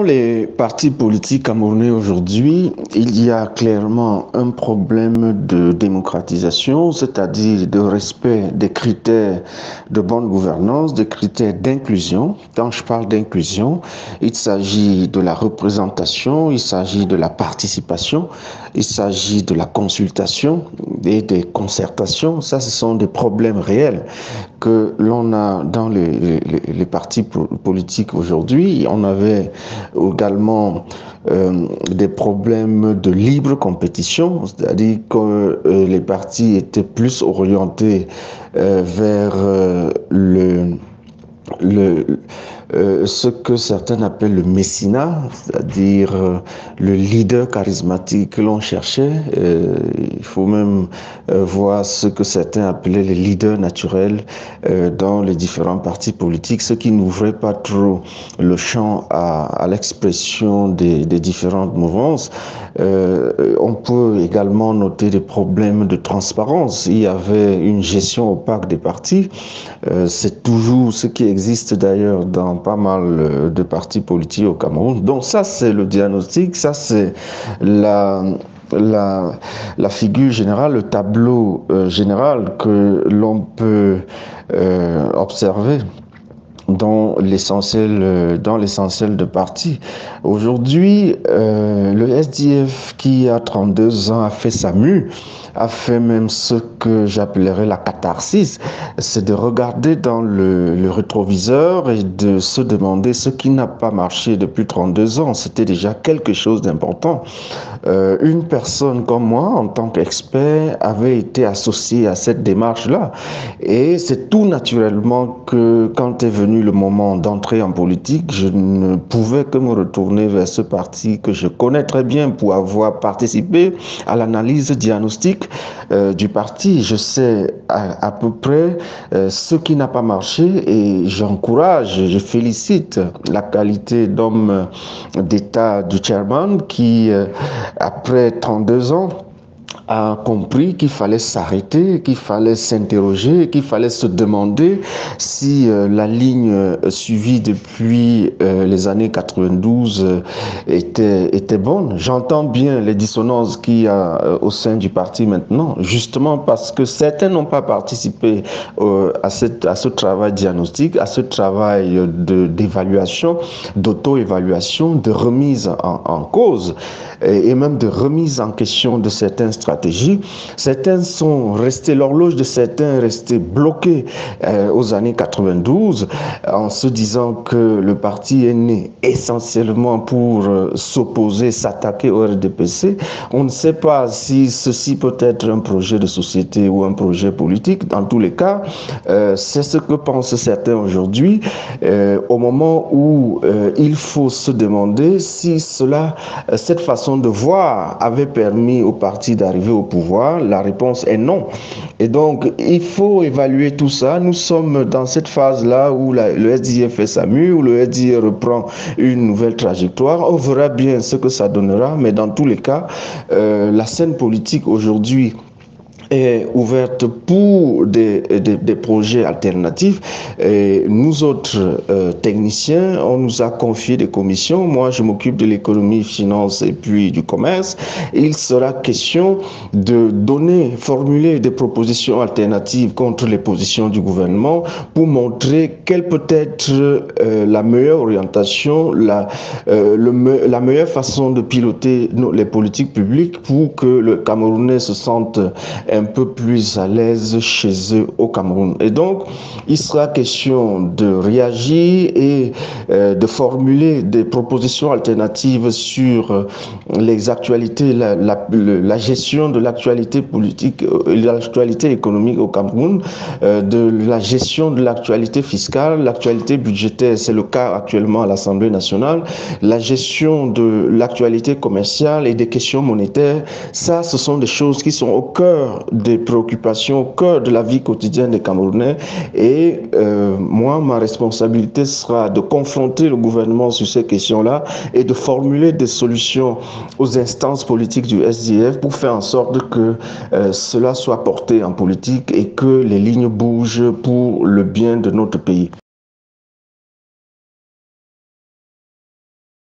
les partis politiques camerounais aujourd'hui, il y a clairement un problème de démocratisation, c'est-à-dire de respect des critères de bonne gouvernance, des critères d'inclusion. Quand je parle d'inclusion, il s'agit de la représentation, il s'agit de la participation, il s'agit de la consultation et des concertations. Ça, ce sont des problèmes réels que l'on a dans les partis politiques aujourd'hui. On avait également des problèmes de libre compétition, c'est-à-dire que les partis étaient plus orientés vers le, ce que certains appellent le mécénat, c'est-à-dire le leader charismatique que l'on cherchait. Il faut même voir ce que certains appelaient les leaders naturels dans les différents partis politiques, ce qui n'ouvrait pas trop le champ à l'expression des différentes mouvances. On peut également noter des problèmes de transparence. Il y avait une gestion opaque des partis. C'est toujours ce qui existe d'ailleurs dans pas mal de partis politiques au Cameroun. Donc ça, c'est le diagnostic, ça, c'est la figure générale, le tableau général que l'on peut observer dans l'essentiel de partis. Aujourd'hui, le SDF qui a 32 ans a fait sa mue, a fait même ce que j'appellerais la catharsis, c'est de regarder dans le rétroviseur et de se demander ce qui n'a pas marché depuis 32 ans. C'était déjà quelque chose d'important. Une personne comme moi, en tant qu'expert, avait été associée à cette démarche-là. Et c'est tout naturellement que quand est venu le moment d'entrer en politique, je ne pouvais que me retourner vers ce parti que je connais très bien pour avoir participé à l'analyse diagnostique du parti. Je sais à peu près ce qui n'a pas marché et j'encourage, je félicite la qualité d'homme d'État du chairman qui, après 32 ans, a compris qu'il fallait s'arrêter, qu'il fallait s'interroger, qu'il fallait se demander si la ligne suivie depuis les années 92 était bonne. J'entends bien les dissonances qu'il y a au sein du parti maintenant, justement parce que certains n'ont pas participé à ce travail diagnostique, à ce travail d'évaluation, d'auto-évaluation, de remise en cause et même de remise en question de certaines stratégies. Certains sont restés, l'horloge de certains est restée bloquée aux années 92 en se disant que le parti est né essentiellement pour s'opposer, s'attaquer au RDPC. On ne sait pas si ceci peut être un projet de société ou un projet politique. Dans tous les cas, c'est ce que pensent certains aujourd'hui, au moment où il faut se demander si cette façon de voir avait permis au parti d'arriver au pouvoir. La réponse est non. Et donc, il faut évaluer tout ça. Nous sommes dans cette phase-là où le SDF fait sa mue, où le SDF reprend une nouvelle trajectoire. On verra bien ce que ça donnera, mais dans tous les cas, la scène politique aujourd'hui est ouverte pour des projets alternatifs. Et nous autres techniciens, on nous a confié des commissions. Moi, je m'occupe de l'économie, finance et puis du commerce. Il sera question de formuler des propositions alternatives contre les positions du gouvernement pour montrer quelle peut être la meilleure orientation, la meilleure façon de piloter les politiques publiques pour que le Camerounais se sente un peu plus à l'aise chez eux au Cameroun. Et donc, il sera question de réagir et de formuler des propositions alternatives sur les actualités, la gestion de l'actualité politique, l'actualité économique au Cameroun, de la gestion de l'actualité fiscale, l'actualité budgétaire, c'est le cas actuellement à l'Assemblée nationale, la gestion de l'actualité commerciale et des questions monétaires. Ça, ce sont des choses qui sont au cœur des préoccupations, au cœur de la vie quotidienne des Camerounais. Et moi, ma responsabilité sera de confronter le gouvernement sur ces questions-là et de formuler des solutions aux instances politiques du SDF pour faire en sorte que cela soit porté en politique et que les lignes bougent pour le bien de notre pays.